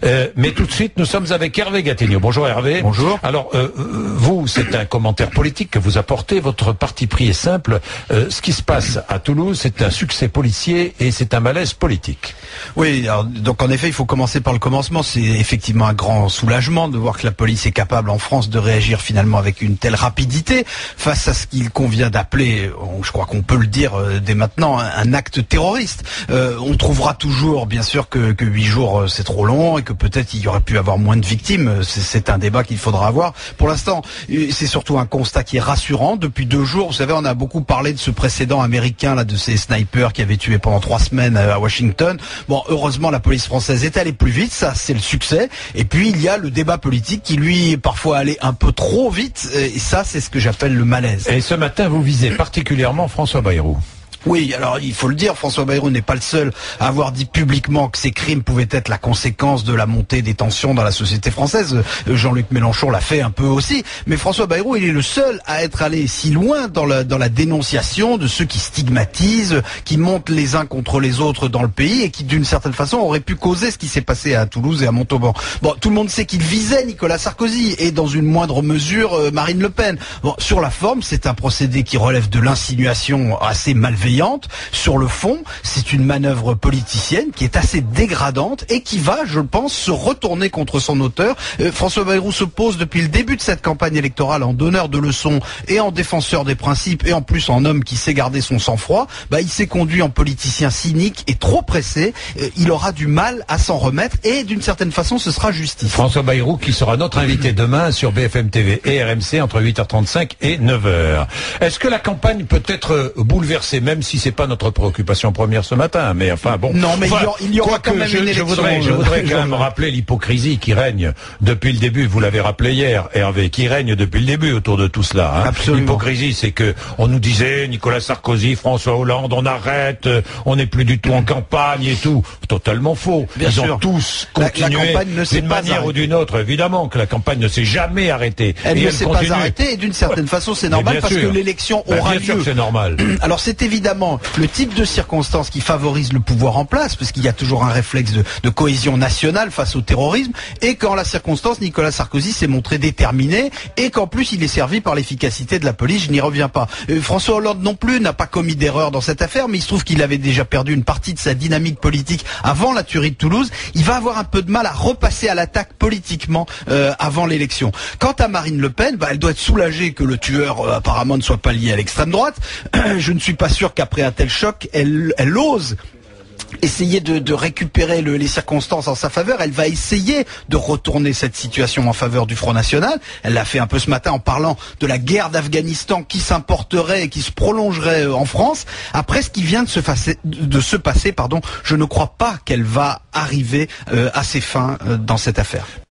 Mais tout de suite, nous sommes avec Hervé Gattegno. Bonjour Hervé. Bonjour. Alors, vous, c'est un commentaire politique que vous apportez. Votre parti pris est simple. Ce qui se passe à Toulouse, c'est un succès policier et c'est un malaise politique. Oui, alors, donc en effet, il faut commencer par le commencement. C'est effectivement un grand soulagement de voir que la police est capable en France de réagir finalement avec une telle rapidité face à ce qu'il convient d'appeler, je crois qu'on peut le dire dès maintenant, un acte terroriste. On trouvera toujours, bien sûr, que 8 jours c'est trop long et que peut-être il y aurait pu avoir moins de victimes. C'est un débat qu'il faudra avoir. Pour l'instant, c'est surtout un constat qui est rassurant. Depuis 2 jours, vous savez, on a beaucoup parlé de ce précédent américain, là, de ces snipers qui avaient tué pendant 3 semaines à Washington. Bon, heureusement, la police française est allée plus vite. Ça, c'est le succès. Et puis, il y a le débat politique qui, lui, est parfois allé un peu trop vite. Et ça, c'est ce que j'appelle le malaise. Et ce matin, vous visez particulièrement François Bayrou. Oui, alors il faut le dire, François Bayrou n'est pas le seul à avoir dit publiquement que ces crimes pouvaient être la conséquence de la montée des tensions dans la société française. Jean-Luc Mélenchon l'a fait un peu aussi. Mais François Bayrou, il est le seul à être allé si loin dans la dénonciation de ceux qui stigmatisent, qui montent les uns contre les autres dans le pays et qui, d'une certaine façon, auraient pu causer ce qui s'est passé à Toulouse et à Montauban. Bon, tout le monde sait qu'il visait Nicolas Sarkozy et, dans une moindre mesure, Marine Le Pen. Bon, sur la forme, c'est un procédé qui relève de l'insinuation assez malveillante. Sur le fond, c'est une manœuvre politicienne qui est assez dégradante et qui va, je pense, se retourner contre son auteur. François Bayrou se pose depuis le début de cette campagne électorale en donneur de leçons et en défenseur des principes et en plus en homme qui sait garder son sang-froid. Il s'est conduit en politicien cynique et trop pressé. Il aura du mal à s'en remettre et d'une certaine façon, ce sera justice. François Bayrou qui sera notre invité demain sur BFM TV et RMC entre 8h35 et 9h. Est-ce que la campagne peut être bouleversée, même si c'est pas notre préoccupation première ce matin, mais enfin bon. Non, mais il y aura quand même une élection. Je voudrais quand même rappeler l'hypocrisie qui règne depuis le début. Vous l'avez rappelé hier, Hervé, qui règne depuis le début autour de tout cela. Hein. Absolument. L'hypocrisie, c'est que on nous disait Nicolas Sarkozy, François Hollande, on arrête, on n'est plus du tout en campagne et tout. Totalement faux. Bien Ils sûr. ont tous continué la campagne ne s'est d'une pas manière arrêtée. ou d'une autre. Évidemment que la campagne ne s'est jamais arrêtée. Elle ne s'est pas arrêtée et d'une certaine façon, c'est normal parce que l'élection aura bien sûr lieu. que c'est normal. Alors c'est évidemment le type de circonstances qui favorise le pouvoir en place, parce qu'il y a toujours un réflexe de cohésion nationale face au terrorisme, et qu'en la circonstance, Nicolas Sarkozy s'est montré déterminé, et qu'en plus il est servi par l'efficacité de la police, je n'y reviens pas. François Hollande non plus n'a pas commis d'erreur dans cette affaire, mais il se trouve qu'il avait déjà perdu une partie de sa dynamique politique avant la tuerie de Toulouse. Il va avoir un peu de mal à repasser à l'attaque politiquement avant l'élection. Quant à Marine Le Pen, elle doit être soulagée que le tueur apparemment ne soit pas lié à l'extrême droite. Je ne suis pas sûr qu'après un tel choc, elle ose essayer de récupérer les circonstances en sa faveur. Elle va essayer de retourner cette situation en faveur du Front National. Elle l'a fait un peu ce matin en parlant de la guerre d'Afghanistan qui s'importerait et qui se prolongerait en France. Après ce qui vient de se passer, je ne crois pas qu'elle va arriver à ses fins dans cette affaire.